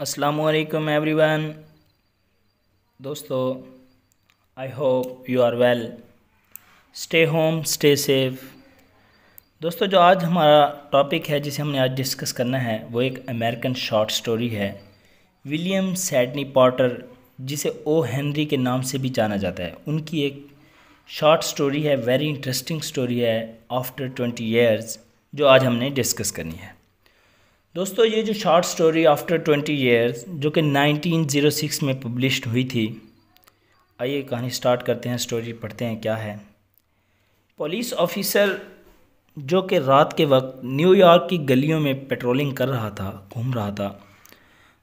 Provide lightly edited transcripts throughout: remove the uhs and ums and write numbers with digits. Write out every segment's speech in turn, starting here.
Assalamualaikum everyone दोस्तों, I hope you are well. Stay home stay safe. दोस्तों, जो आज हमारा टॉपिक है जिसे हमने आज डिस्कस करना है वो एक अमेरिकन शॉर्ट स्टोरी है। विलियम सैडनी पॉटर, जिसे ओ हेनरी के नाम से भी जाना जाता है, उनकी एक शॉर्ट स्टोरी है। वेरी इंटरेस्टिंग स्टोरी है, आफ्टर 20 ईयर्स, जो आज हमने डिस्कस करनी है। दोस्तों, ये जो शॉर्ट स्टोरी आफ्टर 20 ईयर्स जो कि 1906 में पब्लिश्ड हुई थी, आइए कहानी स्टार्ट करते हैं, स्टोरी पढ़ते हैं क्या है। पुलिस ऑफिसर जो कि रात के वक्त न्यूयॉर्क की गलियों में पेट्रोलिंग कर रहा था, घूम रहा था।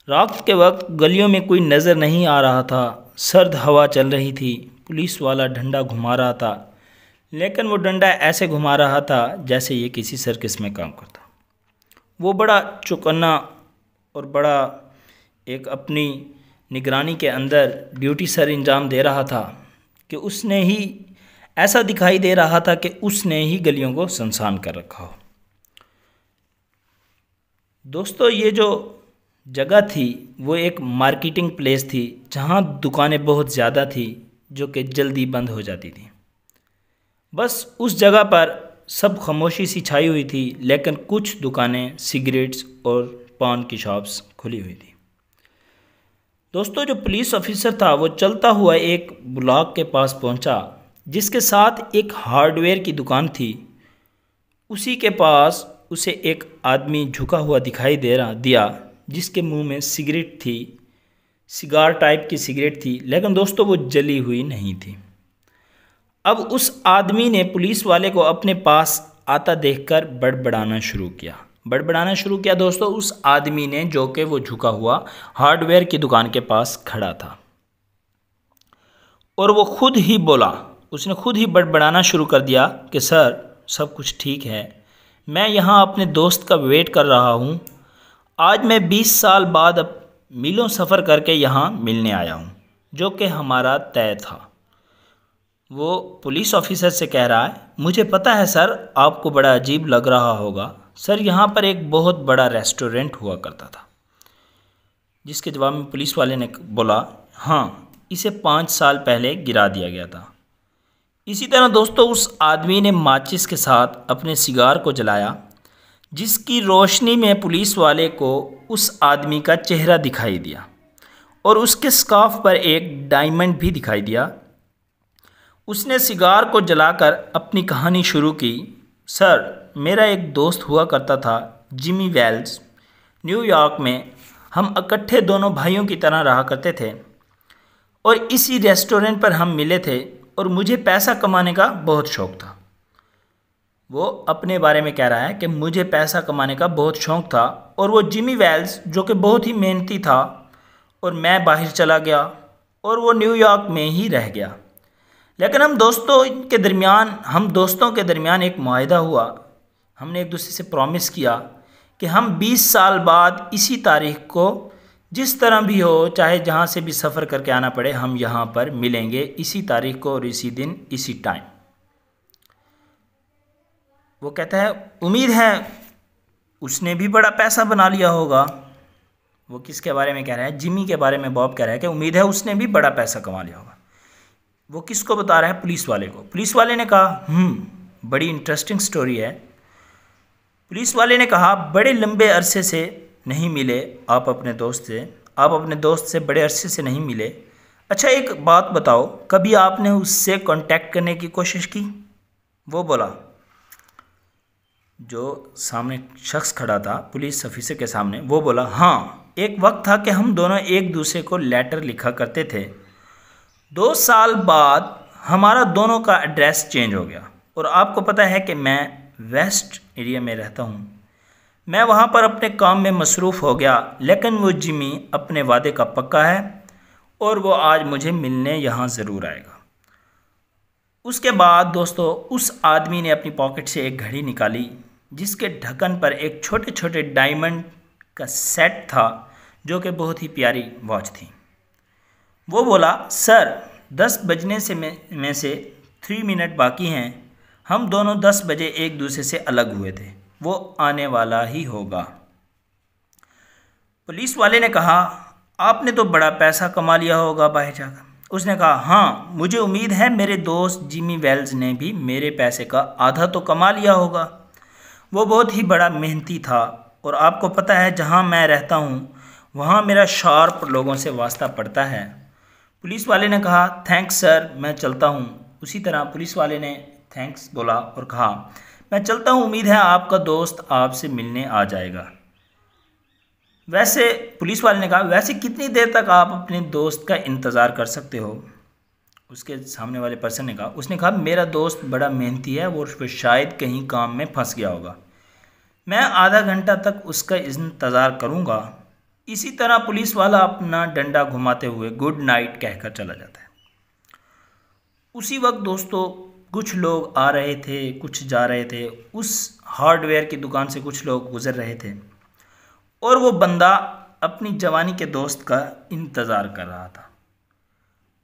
रात के वक्त गलियों में कोई नज़र नहीं आ रहा था, सर्द हवा चल रही थी। पुलिस वाला डंडा घुमा रहा था, लेकिन वो डंडा ऐसे घुमा रहा था जैसे ये किसी सर्कस में काम करता। वो बड़ा चौकन्ना और बड़ा एक अपनी निगरानी के अंदर ड्यूटी सर इंजाम दे रहा था कि उसने ही ऐसा दिखाई दे रहा था कि उसने ही गलियों को सुनसान कर रखा हो। दोस्तों, ये जो जगह थी वो एक मार्केटिंग प्लेस थी जहाँ दुकानें बहुत ज़्यादा थी जो कि जल्दी बंद हो जाती थी। बस उस जगह पर सब खामोशी सी छाई हुई थी, लेकिन कुछ दुकानें सिगरेट्स और पान की शॉप्स खुली हुई थी। दोस्तों, जो पुलिस ऑफिसर था वो चलता हुआ एक ब्लॉक के पास पहुंचा जिसके साथ एक हार्डवेयर की दुकान थी। उसी के पास उसे एक आदमी झुका हुआ दिखाई दिया जिसके मुंह में सिगरेट थी, सिगार टाइप की सिगरेट थी, लेकिन दोस्तों वो जली हुई नहीं थी। अब उस आदमी ने पुलिस वाले को अपने पास आता देखकर बड़बड़ाना शुरू किया। दोस्तों, उस आदमी ने, जो कि वो झुका हुआ हार्डवेयर की दुकान के पास खड़ा था, और वो उसने खुद ही बड़बड़ाना शुरू कर दिया कि सर, सब कुछ ठीक है, मैं यहाँ अपने दोस्त का वेट कर रहा हूँ। आज मैं 20 साल बाद अब मीलों सफ़र करके यहाँ मिलने आया हूँ, जो कि हमारा तय था। वो पुलिस ऑफिसर से कह रहा है, मुझे पता है सर, आपको बड़ा अजीब लग रहा होगा सर, यहाँ पर एक बहुत बड़ा रेस्टोरेंट हुआ करता था। जिसके जवाब में पुलिस वाले ने बोला, हाँ, इसे 5 साल पहले गिरा दिया गया था। इसी तरह दोस्तों, उस आदमी ने माचिस के साथ अपने सिगार को जलाया, जिसकी रोशनी में पुलिस वाले को उस आदमी का चेहरा दिखाई दिया और उसके स्कार्फ पर एक डायमंड भी दिखाई दिया। उसने सिगार को जलाकर अपनी कहानी शुरू की। सर, मेरा एक दोस्त हुआ करता था, जिमी वेल्स। न्यूयॉर्क में हम इकट्ठे दोनों भाइयों की तरह रहा करते थे और इसी रेस्टोरेंट पर हम मिले थे, और मुझे पैसा कमाने का बहुत शौक़ था। वो अपने बारे में कह रहा है कि मुझे पैसा कमाने का बहुत शौक़ था, और वो जिमी वेल्स जो कि बहुत ही मेहनती था, और मैं बाहर चला गया और वो न्यूयॉर्क में ही रह गया। लेकिन हम दोस्तों के दरमियान एक मुआहदा हुआ। हमने एक दूसरे से प्रॉमिस किया कि हम 20 साल बाद इसी तारीख को, जिस तरह भी हो, चाहे जहाँ से भी सफ़र करके आना पड़े, हम यहाँ पर मिलेंगे इसी तारीख को और इसी दिन इसी टाइम। वो कहता है, उम्मीद है उसने भी बड़ा पैसा बना लिया होगा। वो किसके बारे में कह रहा है? जिमी के बारे में बॉब कह रहा है कि उम्मीद है उसने भी बड़ा पैसा कमा लिया होगा। वो किसको बता रहा है? पुलिस वाले को। पुलिस वाले ने कहा, बड़ी इंटरेस्टिंग स्टोरी है। पुलिस वाले ने कहा, बड़े लंबे अरसे से नहीं मिले आप अपने दोस्त से बड़े अरसे से नहीं मिले। अच्छा, एक बात बताओ, कभी आपने उससे कांटेक्ट करने की कोशिश की? वो बोला, जो सामने शख्स खड़ा था पुलिस ऑफिसर के सामने, वो बोला, हाँ, एक वक्त था कि हम दोनों एक दूसरे को लेटर लिखा करते थे। 2 साल बाद हमारा दोनों का एड्रेस चेंज हो गया, और आपको पता है कि मैं वेस्ट एरिया में रहता हूँ। मैं वहाँ पर अपने काम में मसरूफ़ हो गया, लेकिन वो जिमी अपने वादे का पक्का है और वो आज मुझे मिलने यहाँ ज़रूर आएगा। उसके बाद दोस्तों, उस आदमी ने अपनी पॉकेट से एक घड़ी निकाली जिसके ढक्कन पर एक छोटे छोटे डायमंड का सेट था, जो कि बहुत ही प्यारी वॉच थी। वो बोला, सर, 10 बजने में से 3 मिनट बाकी हैं। हम दोनों 10 बजे एक दूसरे से अलग हुए थे। वो आने वाला ही होगा। पुलिस वाले ने कहा, आपने तो बड़ा पैसा कमा लिया होगा बाहर जाकर। उसने कहा, हाँ, मुझे उम्मीद है मेरे दोस्त जिमी वेल्स ने भी मेरे पैसे का आधा तो कमा लिया होगा। वो बहुत ही बड़ा मेहनती था और आपको पता है जहाँ मैं रहता हूँ वहाँ मेरा शार्प लोगों से वास्ता पड़ता है। पुलिस वाले ने कहा, थैंक्स सर, मैं चलता हूँ। उसी तरह पुलिस वाले ने थैंक्स बोला और कहा, मैं चलता हूँ, उम्मीद है आपका दोस्त आपसे मिलने आ जाएगा। वैसे पुलिस वाले ने कहा, वैसे कितनी देर तक आप अपने दोस्त का इंतज़ार कर सकते हो? उसके सामने वाले पर्सन ने कहा, उसने कहा, मेरा दोस्त बड़ा मेहनती है, वो शायद कहीं काम में फंस गया होगा, मैं आधा घंटा तक उसका इंतज़ार करूँगा। इसी तरह पुलिस वाला अपना डंडा घुमाते हुए गुड नाइट कहकर चला जाता है। उसी वक्त दोस्तों कुछ लोग आ रहे थे, कुछ जा रहे थे। उस हार्डवेयर की दुकान से कुछ लोग गुजर रहे थे और वो बंदा अपनी जवानी के दोस्त का इंतज़ार कर रहा था।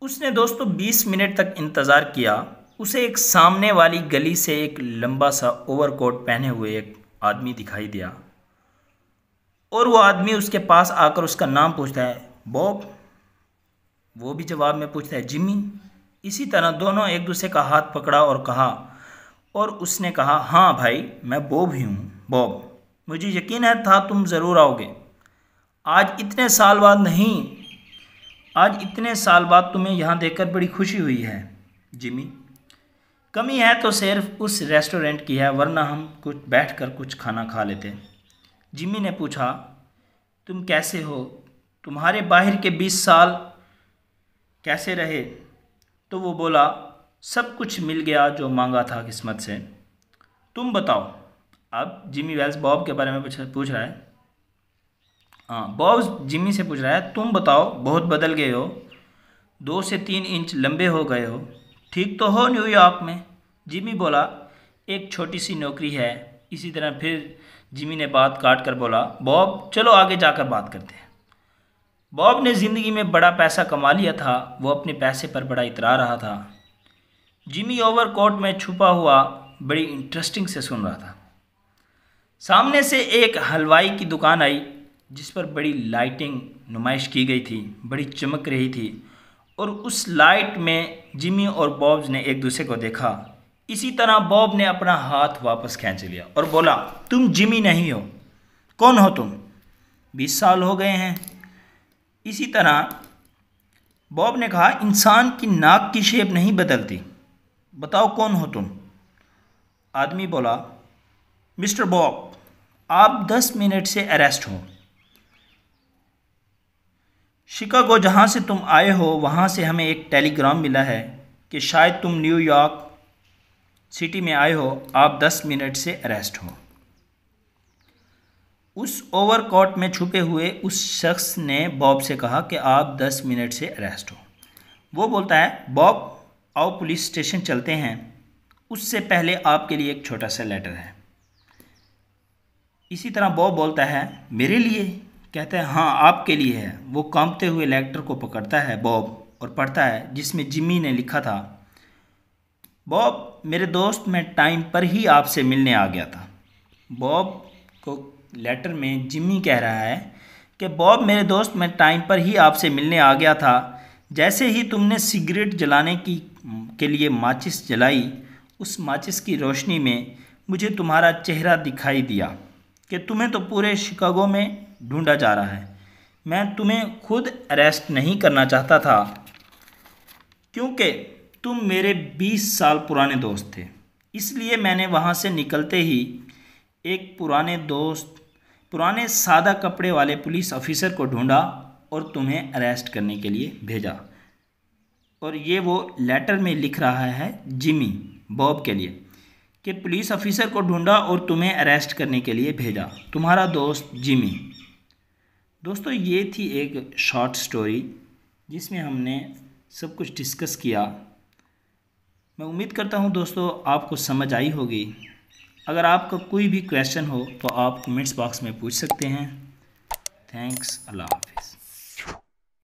उसने दोस्तों 20 मिनट तक इंतज़ार किया। उसे एक सामने वाली गली से एक लंबा सा ओवरकोट पहने हुए एक आदमी दिखाई दिया और वो आदमी उसके पास आकर उसका नाम पूछता है, बॉब। वो भी जवाब में पूछता है, जिमी। इसी तरह दोनों एक दूसरे का हाथ पकड़ा और कहा, और उसने कहा, हाँ भाई, मैं बॉब ही हूँ, बॉब। मुझे यकीन है था तुम ज़रूर आओगे। आज इतने साल बाद तुम्हें यहाँ देखकर बड़ी खुशी हुई है, जिमी। कमी है तो सिर्फ उस रेस्टोरेंट की है, वरना हम कुछ बैठकर कुछ खाना खा लेते। जिमी ने पूछा, तुम कैसे हो? तुम्हारे बाहर के 20 साल कैसे रहे? तो वो बोला, सब कुछ मिल गया जो मांगा था किस्मत से। तुम बताओ। अब जिमी वेल्स बॉब के बारे में पूछ रहा है। हाँ, बॉब जिमी से पूछ रहा है, तुम बताओ, बहुत बदल गए हो, 2 से 3 इंच लंबे हो गए हो, ठीक तो हो न्यूयॉर्क में? जिमी बोला, एक छोटी सी नौकरी है। इसी तरह फिर जिमी ने बात काट कर बोला, बॉब चलो आगे जाकर बात करते हैं। बॉब ने ज़िंदगी में बड़ा पैसा कमा लिया था, वो अपने पैसे पर बड़ा इतरा रहा था। जिमी ओवरकोट में छुपा हुआ बड़ी इंटरेस्टिंग से सुन रहा था। सामने से एक हलवाई की दुकान आई जिस पर बड़ी लाइटिंग नुमाइश की गई थी, बड़ी चमक रही थी, और उस लाइट में जिमी और बॉब ने एक दूसरे को देखा। इसी तरह बॉब ने अपना हाथ वापस खींच लिया और बोला, तुम जिमी नहीं हो, कौन हो तुम? 20 साल हो गए हैं। इसी तरह बॉब ने कहा, इंसान की नाक की शेप नहीं बदलती, बताओ कौन हो तुम? आदमी बोला, मिस्टर बॉब, आप 10 मिनट से अरेस्ट हो। शिकागो जहाँ से तुम आए हो वहाँ से हमें एक टेलीग्राम मिला है कि शायद तुम न्यूयॉर्क सिटी में आए हो, आप 10 मिनट से अरेस्ट हो। उस ओवरकोट में छुपे हुए उस शख्स ने बॉब से कहा कि आप 10 मिनट से अरेस्ट हो। वो बोलता है, बॉब आओ पुलिस स्टेशन चलते हैं, उससे पहले आपके लिए एक छोटा सा लेटर है। इसी तरह बॉब बोलता है, मेरे लिए? कहता है, हाँ आपके लिए है। वो कांपते हुए लेटर को पकड़ता है बॉब और पढ़ता है, जिसमें जिमी ने लिखा था, बॉब मेरे दोस्त, मैं टाइम पर ही आपसे मिलने आ गया था। बॉब को लेटर में जिमी कह रहा है कि बॉब मेरे दोस्त, मैं टाइम पर ही आपसे मिलने आ गया था। जैसे ही तुमने सिगरेट जलाने के लिए माचिस जलाई, उस माचिस की रोशनी में मुझे तुम्हारा चेहरा दिखाई दिया कि तुम्हें तो पूरे शिकागो में ढूंढा जा रहा है। मैं तुम्हें खुद अरेस्ट नहीं करना चाहता था क्योंकि तुम मेरे 20 साल पुराने दोस्त थे, इसलिए मैंने वहाँ से निकलते ही एक पुराने सादा कपड़े वाले पुलिस ऑफिसर को ढूंढा और तुम्हें अरेस्ट करने के लिए भेजा। और ये वो लेटर में लिख रहा है जिमी बॉब के लिए कि पुलिस ऑफिसर को ढूंढा और तुम्हें अरेस्ट करने के लिए भेजा, तुम्हारा दोस्त जिमी। दोस्तों ये थी एक शॉर्ट स्टोरी जिसमें हमने सब कुछ डिस्कस किया। मैं उम्मीद करता हूँ दोस्तों आपको समझ आई होगी। अगर आपका कोई भी क्वेश्चन हो तो आप कमेंट्स बॉक्स में पूछ सकते हैं। थैंक्स, अल्लाह हाफिज़।